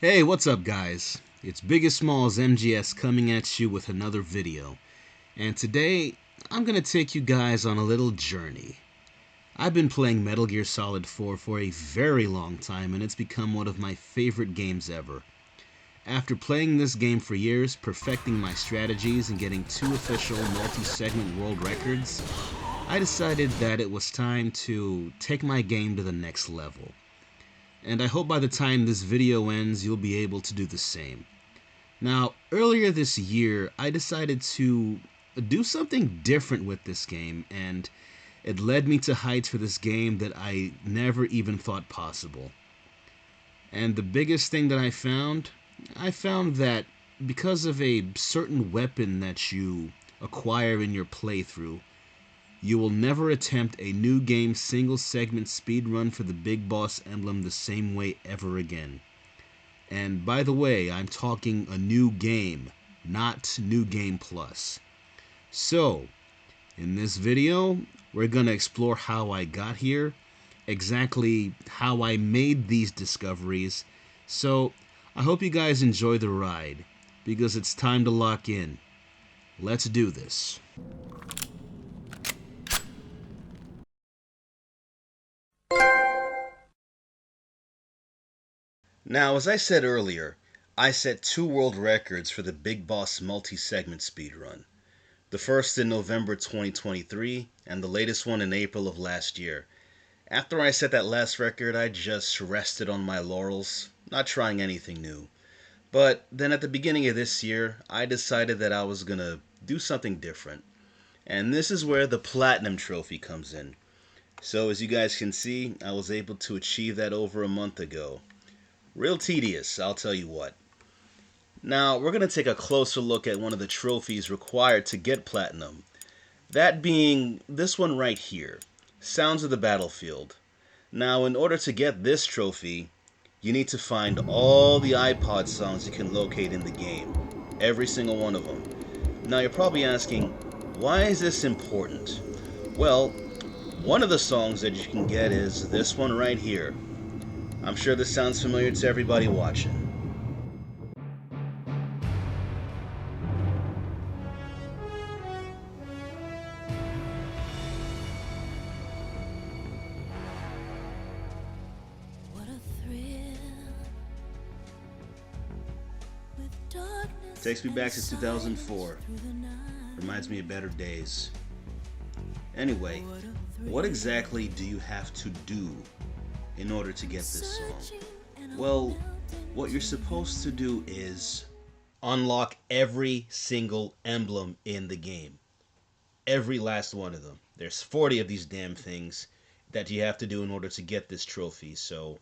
Hey, what's up guys? It's Big as Small's MGS coming at you with another video. And today, I'm gonna take you guys on a little journey. I've been playing Metal Gear Solid 4 for a very long time and it's become one of my favorite games ever. After playing this game for years, perfecting my strategies and getting 2 official multi-segment world records, I decided that it was time to take my game to the next level. And I hope by the time this video ends, you'll be able to do the same. Now, earlier this year, I decided to do something different with this game, and it led me to heights for this game that I never even thought possible. And the biggest thing that I found that because of a certain weapon that you acquire in your playthrough, you will never attempt a new game single segment speedrun for the Big Boss emblem the same way ever again. And by the way, I'm talking a new game, not New Game Plus. So, in this video, we're going to explore how I got here, exactly how I made these discoveries. So, I hope you guys enjoy the ride, because it's time to lock in. Let's do this. Now, as I said earlier, I set 2 world records for the Big Boss multi-segment speedrun. The first in November 2023, and the latest one in April of last year. After I set that last record, I just rested on my laurels, not trying anything new. But then at the beginning of this year, I decided that I was gonna do something different. And this is where the Platinum Trophy comes in. So as you guys can see, I was able to achieve that over a month ago. Real tedious, I'll tell you what. Now, we're going to take a closer look at one of the trophies required to get Platinum. That being this one right here, Sounds of the Battlefield. Now, in order to get this trophy, you need to find all the iPod songs you can locate in the game. Every single one of them. Now, you're probably asking, why is this important? Well, one of the songs that you can get is this one right here. I'm sure this sounds familiar to everybody watching. Takes me back to 2004. Reminds me of better days. Anyway, what exactly do you have to do in order to get this song? Well, what you're supposed to do is unlock every single emblem in the game. Every last one of them. There's 40 of these damn things that you have to do in order to get this trophy. So,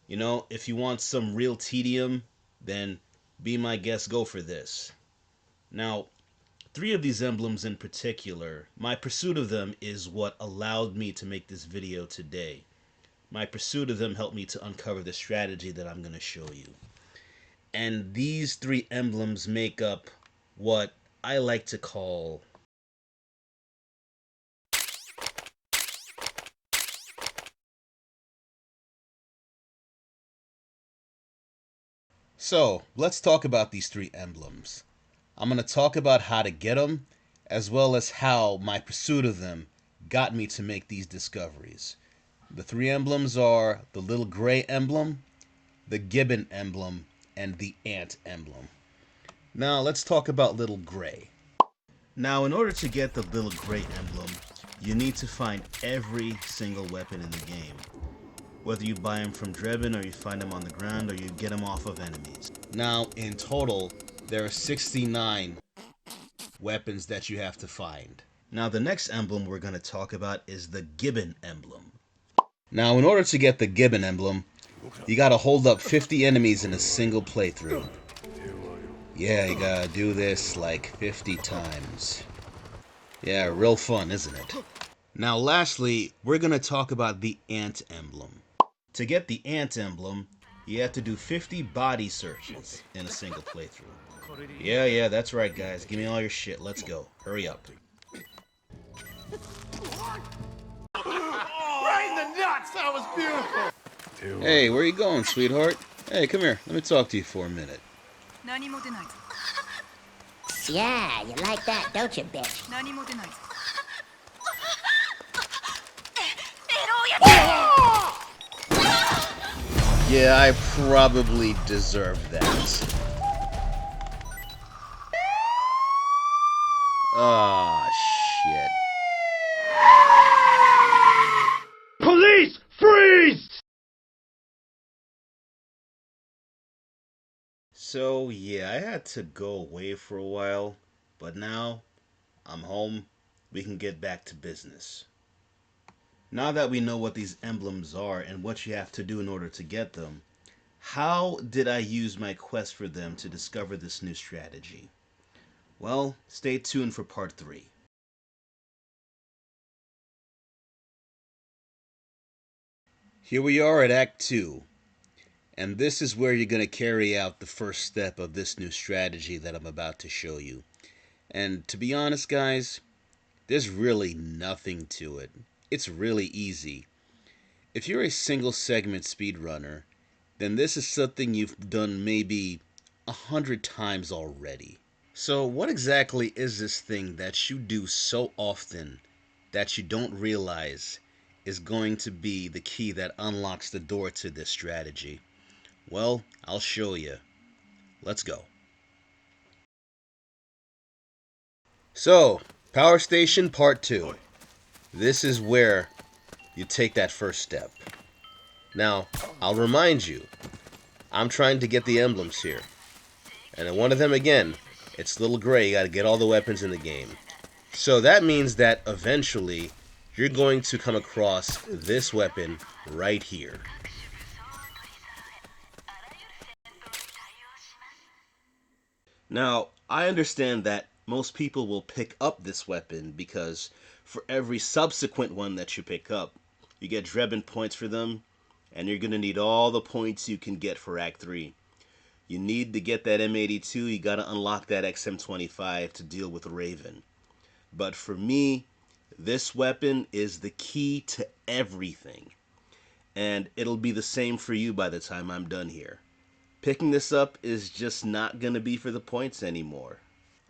you know, if you want some real tedium, then be my guest, go for this. Now, 3 of these emblems in particular, my pursuit of them is what allowed me to make this video today. My pursuit of them helped me to uncover the strategy that I'm going to show you. And these 3 emblems make up what I like to call So, let's talk about these 3 emblems. I'm going to talk about how to get them, as well as how my pursuit of them got me to make these discoveries. The 3 emblems are the little gray emblem, the gibbon emblem, and the ant emblem. Now let's talk about little gray. Now in order to get the little gray emblem, you need to find every single weapon in the game. Whether you buy them from Drebin, or you find them on the ground, or you get them off of enemies. Now in total, there are 69 weapons that you have to find. Now the next emblem we're going to talk about is the gibbon emblem. Now, in order to get the gibbon emblem, you gotta hold up 50 enemies in a single playthrough. Yeah, you gotta do this like 50 times. Yeah, real fun, isn't it? Now, lastly, we're gonna talk about the ant emblem. To get the ant emblem, you have to do 50 body searches in a single playthrough. Yeah, that's right, guys. Give me all your shit. Let's go. Hurry up. Right in the nuts! That was beautiful! Hey, where you going, sweetheart? Hey, come here. Let me talk to you for a minute. Yeah, you like that, don't you, bitch? Yeah, I probably deserve that. Ah, shit. Police, freeze! So, yeah, I had to go away for a while, but now I'm home. We can get back to business. Now that we know what these emblems are and what you have to do in order to get them, how did I use my quest for them to discover this new strategy? Well, stay tuned for part 3. Here we are at Act 2, and this is where you're going to carry out the first step of this new strategy that I'm about to show you. And to be honest, guys, there's really nothing to it. It's really easy. If you're a single segment speedrunner, then this is something you've done maybe 100 times already. So what exactly is this thing that you do so often that you don't realize is going to be the key that unlocks the door to this strategy? Well, I'll show you. Let's go. So, Power Station Part 2. This is where you take that first step. Now, I'll remind you, I'm trying to get the emblems here. And one of them, again, it's little gray. You gotta get all the weapons in the game. So that means that eventually you're going to come across this weapon right here. Now, I understand that most people will pick up this weapon because for every subsequent one that you pick up, you get Drebin points for them, and you're going to need all the points you can get for Act 3. You need to get that M82, you got to unlock that XM25 to deal with Raven. But for me, this weapon is the key to everything. And it'll be the same for you by the time I'm done here. Picking this up is just not going to be for the points anymore.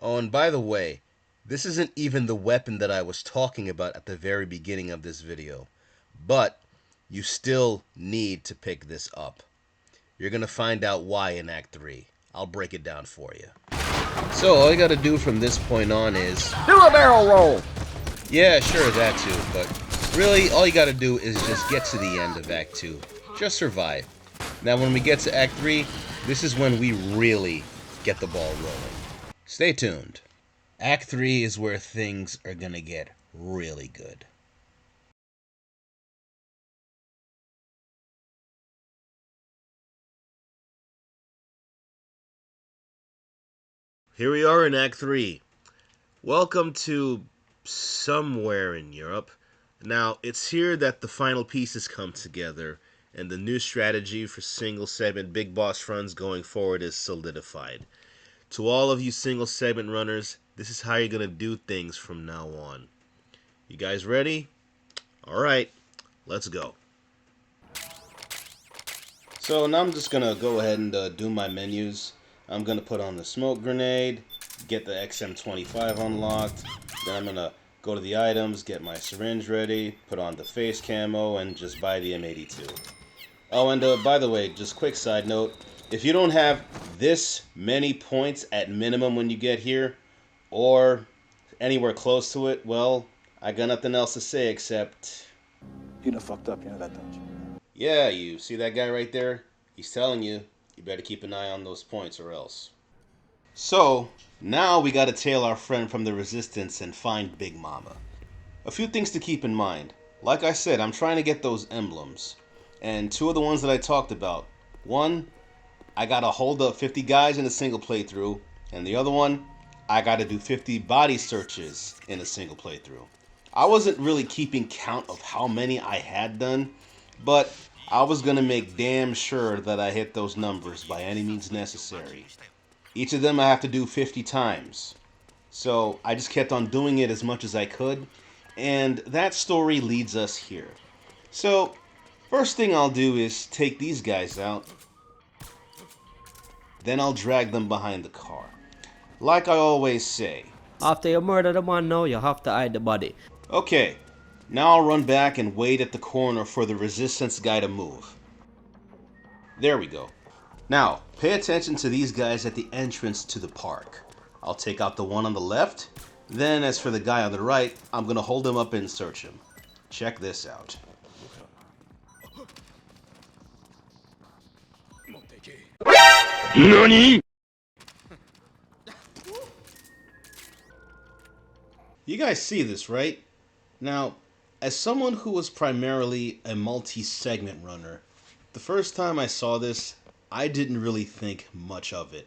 Oh, and by the way, this isn't even the weapon that I was talking about at the very beginning of this video. But you still need to pick this up. You're going to find out why in Act 3. I'll break it down for you. So all you got to do from this point on is Do a barrel roll! yeah, sure, that too, but really all you gotta do is just get to the end of Act 2. Just survive. Now when we get to Act 3, this is when we really get the ball rolling. Stay tuned. Act 3 is where things are gonna get really good. Here we are in Act 3. Welcome to somewhere in Europe. Now, it's here that the final pieces come together, and the new strategy for single segment big boss runs going forward is solidified. To all of you single segment runners, this is how you're going to do things from now on. You guys ready? Alright, let's go. So now I'm just going to go ahead and do my menus. I'm going to put on the smoke grenade, get the XM25 unlocked, then I'm going to go to the items, get my syringe ready, put on the face camo, and just buy the M82. Oh, and by the way, just quick side note, if you don't have this many points at minimum when you get here, or anywhere close to it, well, I got nothing else to say except... You done fucked up, you know that, don't you? Yeah, you see that guy right there? He's telling you, you better keep an eye on those points or else. So, now we gotta tail our friend from the Resistance and find Big Mama. A few things to keep in mind. Like I said, I'm trying to get those emblems. And two of the ones that I talked about. One, I gotta hold up 50 guys in a single playthrough. And the other one, I gotta do 50 body searches in a single playthrough. I wasn't really keeping count of how many I had done, but I was gonna make damn sure that I hit those numbers by any means necessary. Each of them I have to do 50 times. So I just kept on doing it as much as I could, and that story leads us here. So, first thing I'll do is take these guys out. Then I'll drag them behind the car. Like I always say. After you murder the man now, you have to hide the body. Okay, now I'll run back and wait at the corner for the resistance guy to move. There we go. Now, pay attention to these guys at the entrance to the park. I'll take out the one on the left. Then, as for the guy on the right, I'm going to hold him up and search him. Check this out. NANI?! You guys see this, right? Now, as someone who was primarily a multi-segment runner, the first time I saw this, I didn't really think much of it.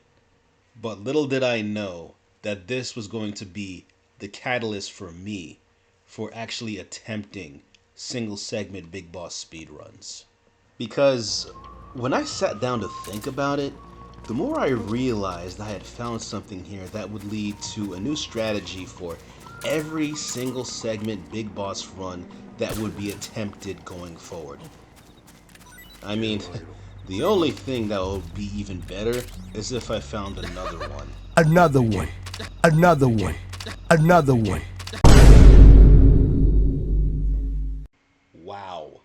But little did I know that this was going to be the catalyst for me for actually attempting single segment Big Boss speedruns. Because when I sat down to think about it, the more I realized I had found something here that would lead to a new strategy for every single segment Big Boss run that would be attempted going forward. I mean, the only thing that would be even better is if I found another one. Another one. Another one. Another one. Wow.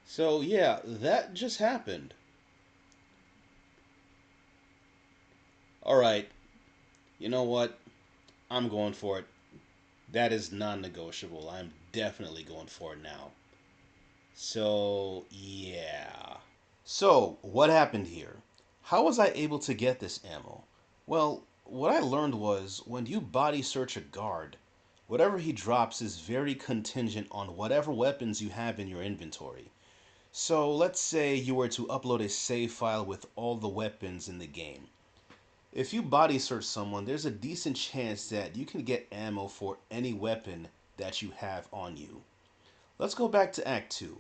So yeah, that just happened. Alright, you know what? I'm going for it. That is non-negotiable. I'm definitely going for it now. So, yeah. So, what happened here? How was I able to get this ammo? Well, what I learned was when you body search a guard, whatever he drops is very contingent on whatever weapons you have in your inventory. So, let's say you were to upload a save file with all the weapons in the game. If you body search someone, there's a decent chance that you can get ammo for any weapon that you have on you. Let's go back to Act 2.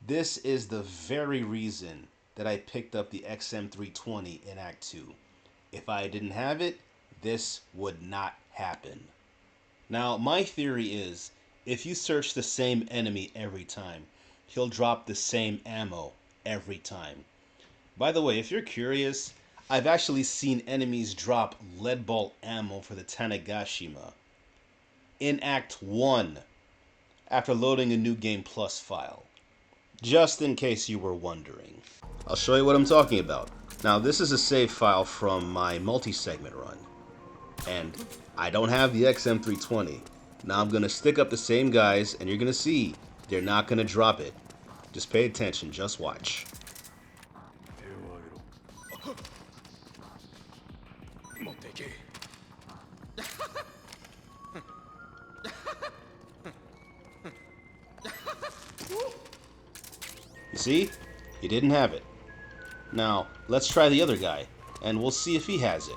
This is the very reason that I picked up the XM320 in Act 2. If I didn't have it, this would not happen. Now, my theory is, if you search the same enemy every time, he'll drop the same ammo every time. By the way, if you're curious, I've actually seen enemies drop lead bolt ammo for the Tanegashima in Act 1 after loading a New Game Plus file. Just in case you were wondering. I'll show you what I'm talking about. Now, this is a save file from my multi-segment run. And I don't have the XM320. Now I'm going to stick up the same guys, and you're going to see they're not going to drop it. Just pay attention, just watch. You see? He didn't have it. Now, let's try the other guy, and we'll see if he has it.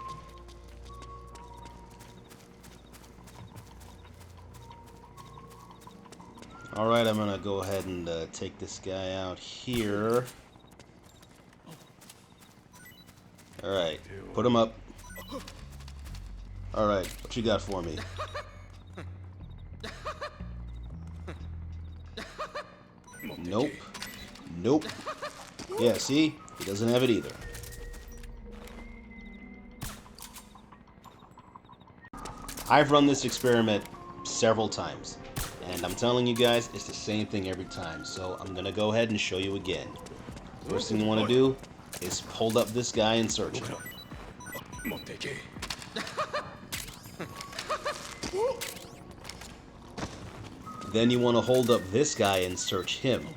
Alright, I'm gonna go ahead and take this guy out here. Alright, put him up. Alright, what you got for me? Nope. Nope. Yeah, see? He doesn't have it either. I've run this experiment several times, and I'm telling you guys, it's the same thing every time, so I'm gonna go ahead and show you again. First thing you want to do is hold up this guy and search him. Then you want to hold up this guy and search him.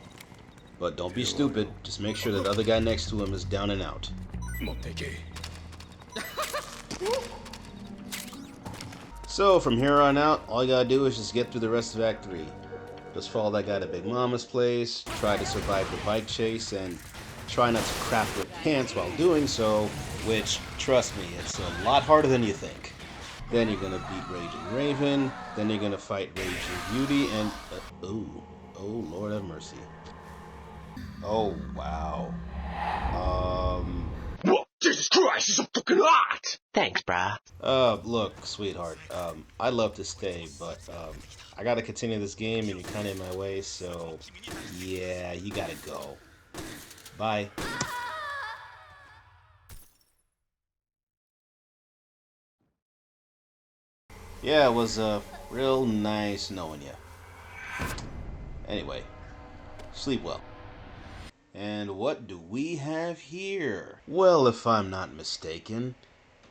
But don't be stupid, just make sure that the other guy next to him is down and out. So from here on out, all you gotta do is just get through the rest of Act 3. Just follow that guy to Big Mama's place, try to survive the bike chase, and try not to crap your pants while doing so, which, trust me, it's a lot harder than you think. Then you're gonna beat Raging Raven, then you're gonna fight Raging Beauty, and oh Lord have mercy. Oh wow. Whoa, Jesus Christ, it's so fucking hot! Thanks, brah. Look, sweetheart, I'd love to stay, but I gotta continue this game and you're kinda in my way, so yeah, you gotta go. Bye. Yeah, it was real nice knowing you. Anyway, sleep well. And what do we have here? Well, if I'm not mistaken,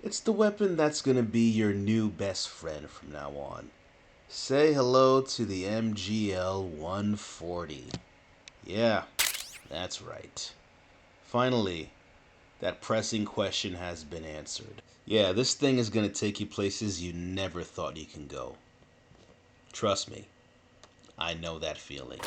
it's the weapon that's gonna be your new best friend from now on. Say hello to the MGL140. Yeah, that's right. Finally, that pressing question has been answered. Yeah, this thing is gonna take you places you never thought you can go. Trust me, I know that feeling.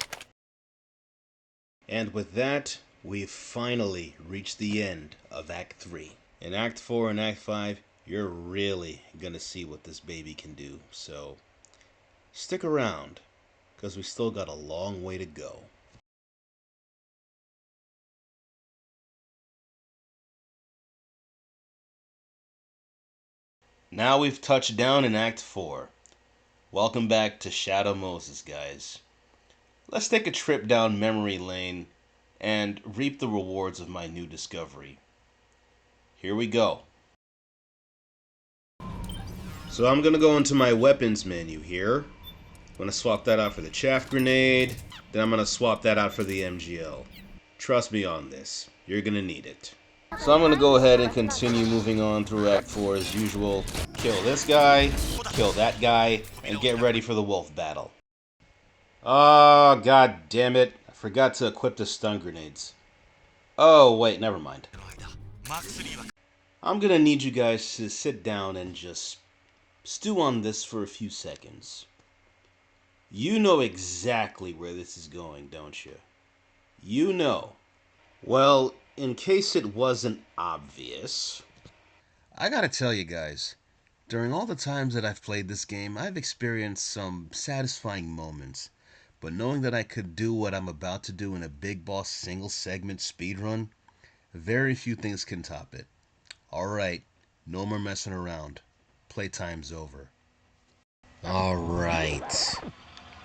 And with that, we've finally reached the end of Act 3. In Act 4 and Act 5, you're really gonna see what this baby can do, so stick around, because we still got a long way to go. Now we've touched down in Act 4. Welcome back to Shadow Moses, guys. Let's take a trip down memory lane and reap the rewards of my new discovery. Here we go. So I'm going to go into my weapons menu here. I'm going to swap that out for the chaff grenade. Then I'm going to swap that out for the MGL. Trust me on this. You're going to need it. So I'm going to go ahead and continue moving on through Act 4 as usual. Kill this guy, kill that guy, and get ready for the wolf battle. Oh, god damn it. I forgot to equip the stun grenades. Oh, wait, never mind. I'm gonna need you guys to sit down and just stew on this for a few seconds. You know exactly where this is going, don't you? You know. Well, in case it wasn't obvious, I gotta tell you guys, during all the times that I've played this game, I've experienced some satisfying moments. But knowing that I could do what I'm about to do in a Big Boss single segment speedrun, very few things can top it. Alright, no more messing around. Playtime's over. Alright.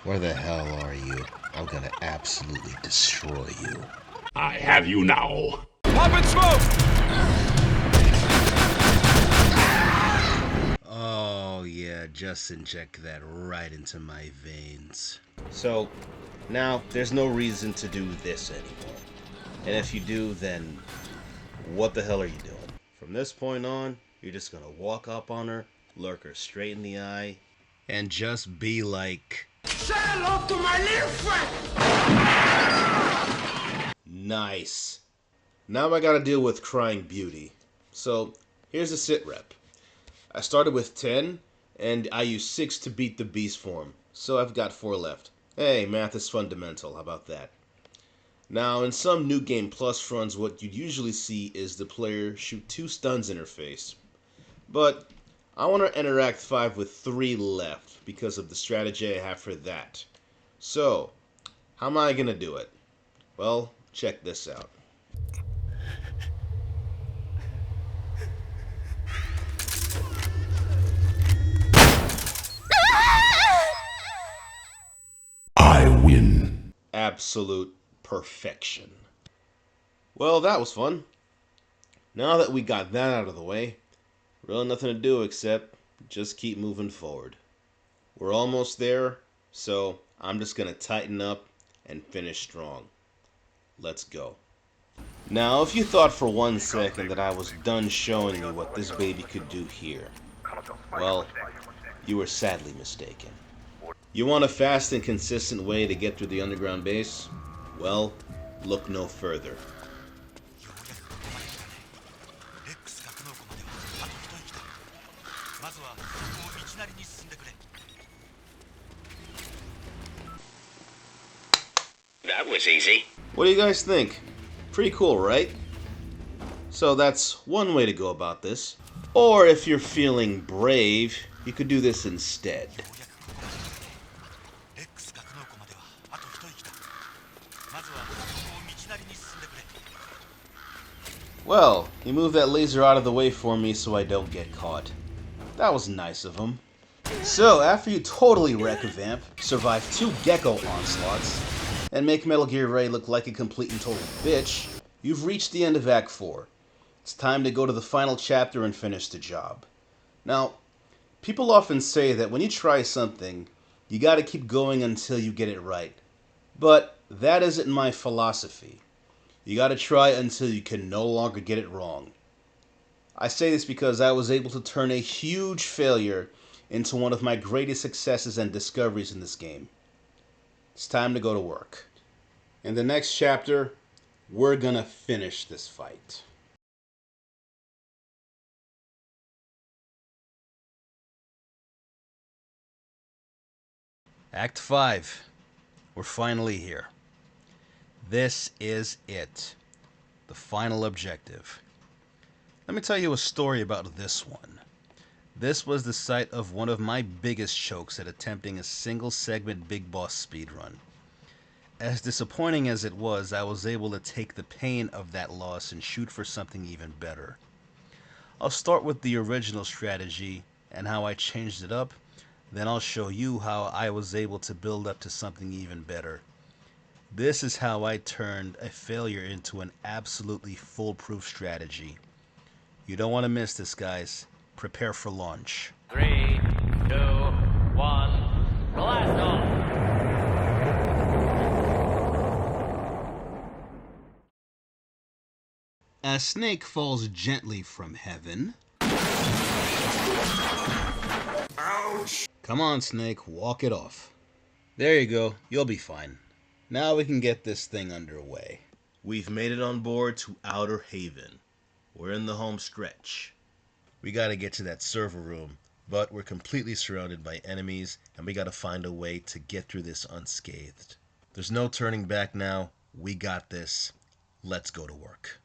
Where the hell are you? I'm gonna absolutely destroy you. I have you now. Oh yeah, just inject that right into my veins. So, now there's no reason to do this anymore. And if you do, then what the hell are you doing? From this point on, you're just gonna walk up on her, look her straight in the eye, and just be like, Say hello to my little friend. nice. Now I gotta deal with Crying Beauty. So, here's a sit rep. I started with 10, and I used 6 to beat the beast form, so I've got 4 left. Hey, math is fundamental, how about that? Now, in some New Game Plus runs, what you'd usually see is the player shoot 2 stuns in her face. But I want to enter Act 5 with 3 left, because of the strategy I have for that. So, how am I gonna do it? Well, check this out. I win. Absolute perfection. Well, that was fun. Now that we got that out of the way, really nothing to do except just keep moving forward. We're almost there, so I'm just gonna tighten up and finish strong. Let's go. Now, if you thought for 1 second that I was done showing you what this baby could do here, well, you were sadly mistaken. You want a fast and consistent way to get through the underground base? Well, look no further. That was easy. What do you guys think? Pretty cool, right? So that's one way to go about this. Or if you're feeling brave, you could do this instead. Well, he moved that laser out of the way for me so I don't get caught. That was nice of him. So, after you totally wreck a vamp, survive 2 Gecko onslaughts, and make Metal Gear Ray look like a complete and total bitch, you've reached the end of Act 4. It's time to go to the final chapter and finish the job. Now, People often say that when you try something, you gotta keep going until you get it right. But that isn't my philosophy. You gotta try until you can no longer get it wrong. I say this because I was able to turn a huge failure into one of my greatest successes and discoveries in this game. It's time to go to work. In the next chapter, we're gonna finish this fight. Act 5. We're finally here. This is it. The final objective. Let me tell you a story about this one. This was the site of one of my biggest chokes at attempting a single segment Big Boss speedrun. As disappointing as it was, I was able to take the pain of that loss and shoot for something even better. I'll start with the original strategy and how I changed it up, then I'll show you how I was able to build up to something even better. This is how I turned a failure into an absolutely foolproof strategy. You don't want to miss this, guys. Prepare for launch. 3, 2, 1, blast off! A snake falls gently from heaven. Ouch! Come on, snake, walk it off. There you go, you'll be fine. Now we can get this thing underway. We've made it on board to Outer Haven. We're in the home stretch. We gotta get to that server room, but we're completely surrounded by enemies, and we gotta find a way to get through this unscathed. There's no turning back now. We got this. Let's go to work.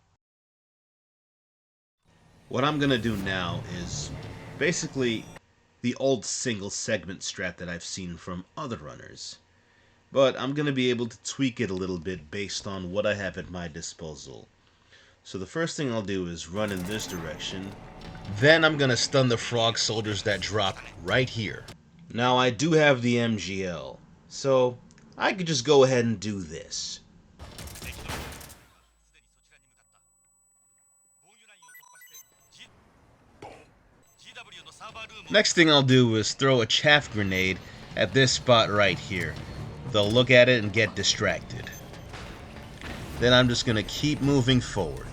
What I'm gonna do now is basically the old single segment strat that I've seen from other runners. But I'm gonna be able to tweak it a little bit based on what I have at my disposal. So the first thing I'll do is run in this direction. Then I'm gonna stun the frog soldiers that drop right here. Now I do have the MGL, so I could just go ahead and do this. Next thing I'll do is throw a chaff grenade at this spot right here. They'll look at it and get distracted. Then I'm just gonna keep moving forward.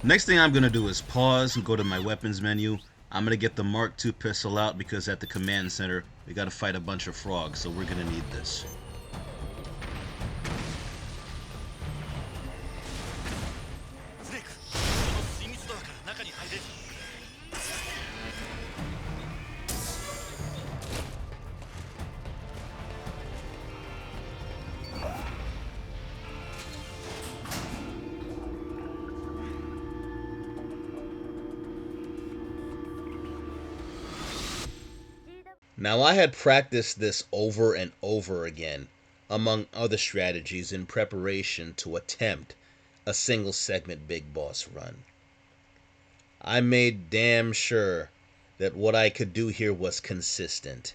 Next thing I'm gonna do is pause and go to my weapons menu. I'm gonna get the Mark II pistol out because at the command center we gotta fight a bunch of frogs, so we're gonna need this. Now I had practiced this over and over again, among other strategies in preparation to attempt a single segment Big Boss run. I made damn sure that what I could do here was consistent.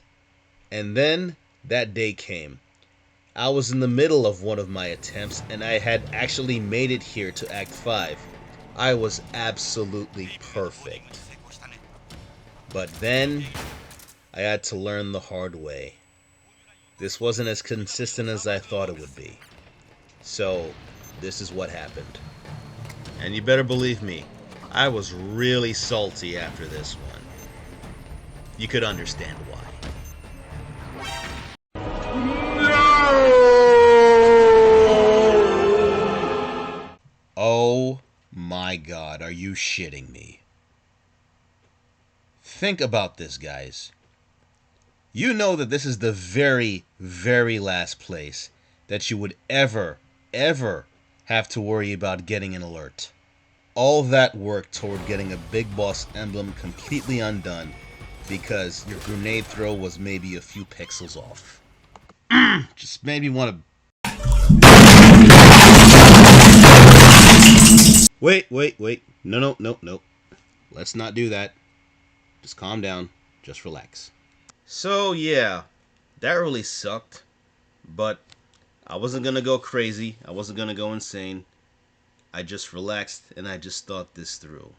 And then that day came. I was in the middle of one of my attempts and I had actually made it here to Act 5. I was absolutely perfect. But then I had to learn the hard way. This wasn't as consistent as I thought it would be. So, this is what happened. And you better believe me, I was really salty after this one. You could understand why. Oh my God, are you shitting me? Think about this, guys. You know that this is the very, very last place that you would ever have to worry about getting an alert. All that work toward getting a Big Boss emblem completely undone because your grenade throw was maybe a few pixels off. Just made me want to... Wait. No. Let's not do that. Just calm down. Just relax. So yeah, that really sucked, but I wasn't gonna go crazy. I wasn't gonna go insane. I just relaxed and I just thought this through.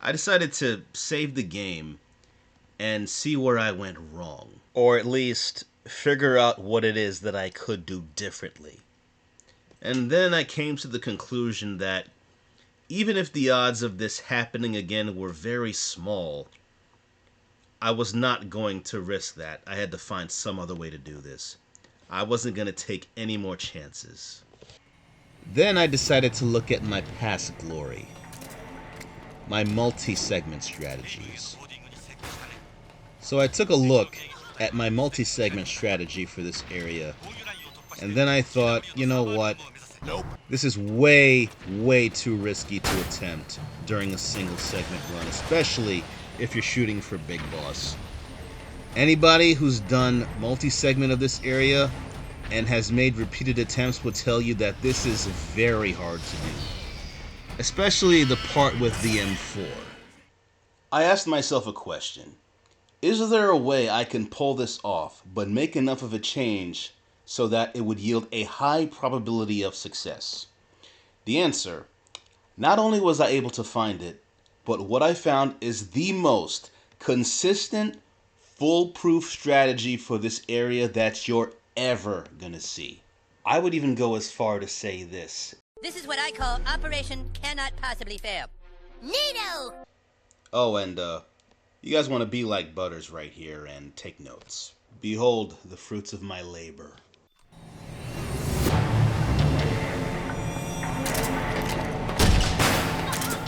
I decided to save the game and see where I went wrong. Or at least figure out what it is that I could do differently. And then I came to the conclusion that even if the odds of this happening again were very small, I was not going to risk that. I had to find some other way to do this. I wasn't going to take any more chances. Then I decided to look at my past glory. My multi-segment strategies. So I took a look at my multi-segment strategy for this area, and then I thought, you know what? This is way, way too risky to attempt during a single segment run, especially if you're shooting for Big Boss. Anybody who's done multi-segment of this area and has made repeated attempts will tell you that this is very hard to do, especially the part with the M4. I asked myself a question. Is there a way I can pull this off, but make enough of a change so that it would yield a high probability of success? The answer, not only was I able to find it, but what I found is the most consistent, foolproof strategy for this area that you're ever gonna see. I would even go as far to say this. This is what I call Operation Cannot Possibly Fail. Neato! Oh, and you guys want to be like Butters right here and take notes. Behold the fruits of my labor.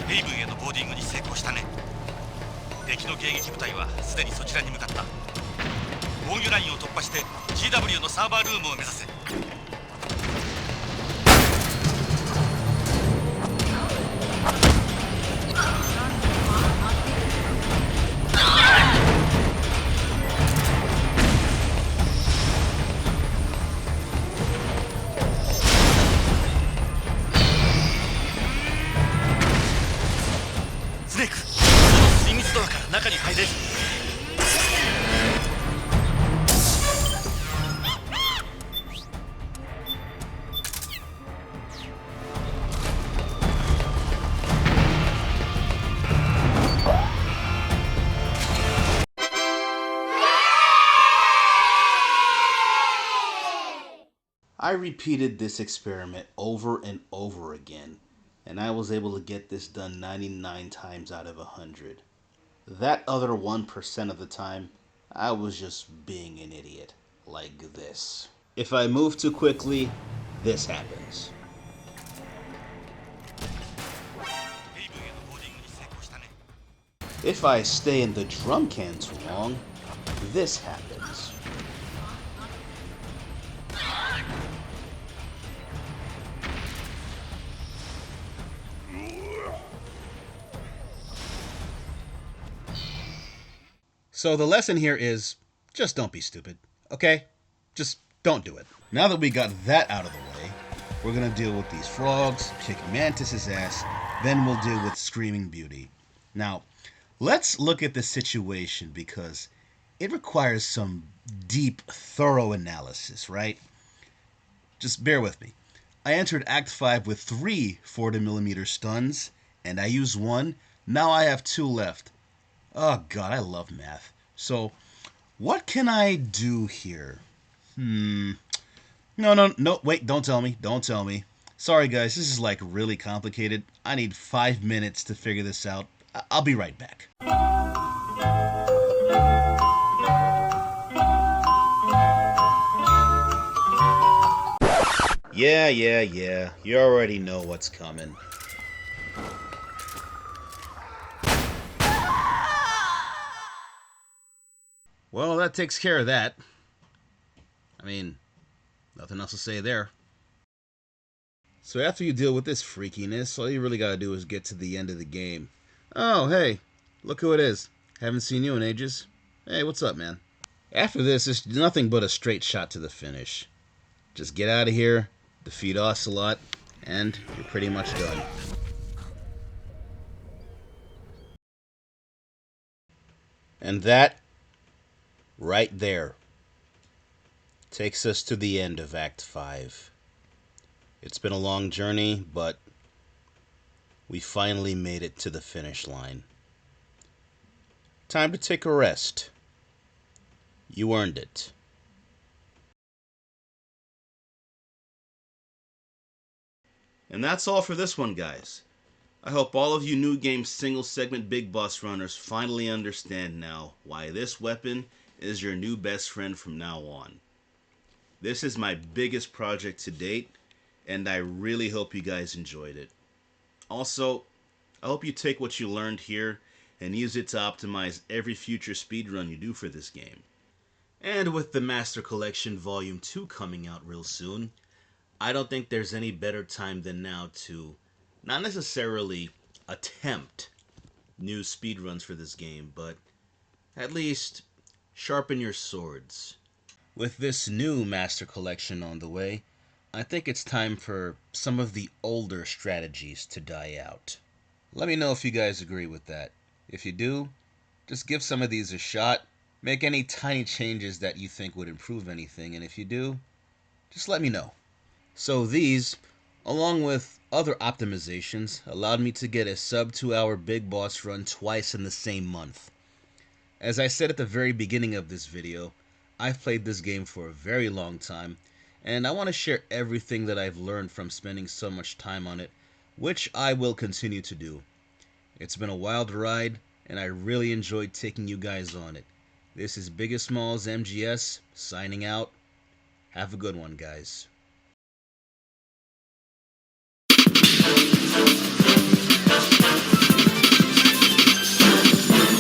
Haven へのボーディングに成功したね。敵の迎撃部隊はすでにそちらに向かった。防御ラインを突破して GW のサーバールームを目指せ。スネーク、その水密ドアから中に入れる。I repeated this experiment over and over again, and I was able to get this done 99 times out of 100. That other 1% of the time, I was just being an idiot, like this. If I move too quickly, this happens. If I stay in the drum can too long, this happens. So the lesson here is, just don't be stupid, okay? Just don't do it. Now that we got that out of the way, we're gonna deal with these frogs, kick Mantis's ass, then we'll deal with Screaming Beauty. Now, let's look at the situation because it requires some deep, thorough analysis, right? Just bear with me. I entered Act 5 with 3 40mm stuns, and I used 1. Now I have 2 left. Oh god, I love math. So, what can I do here? No, wait, don't tell me. Sorry guys, this is like really complicated. I need 5 minutes to figure this out. I'll be right back. Yeah. You already know what's coming. Well, that takes care of that. I mean, nothing else to say there. So after you deal with this freakiness, all you really gotta do is get to the end of the game. Oh, hey, look who it is. Haven't seen you in ages. Hey, what's up, man? After this, it's nothing but a straight shot to the finish. Just get out of here, defeat Ocelot, and you're pretty much done. And that, right there, takes us to the end of Act 5. It's been a long journey, but We finally made it to the finish line. Time to take a rest. You earned it. And that's all for this one, guys. I hope all of you New Game single segment Big Boss runners finally understand now why this weapon is your new best friend from now on. This is my biggest project to date, and I really hope you guys enjoyed it. Also, I hope you take what you learned here and use it to optimize every future speedrun you do for this game. And with the Master Collection Volume 2 coming out real soon, I don't think there's any better time than now to not necessarily attempt new speedruns for this game, but at least sharpen your swords. With this new Master Collection on the way, I think it's time for some of the older strategies to die out. Let me know if you guys agree with that. If you do, just give some of these a shot, make any tiny changes that you think would improve anything, and if you do, just let me know. So these, along with other optimizations, allowed me to get a sub 2 hour Big Boss run twice in the same month. As I said at the very beginning of this video, I've played this game for a very long time, and I want to share everything that I've learned from spending so much time on it, which I will continue to do. It's been a wild ride, and I really enjoyed taking you guys on it. This is Biggest Smalls MGS, signing out. Have a good one, guys.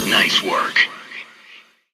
Nice work.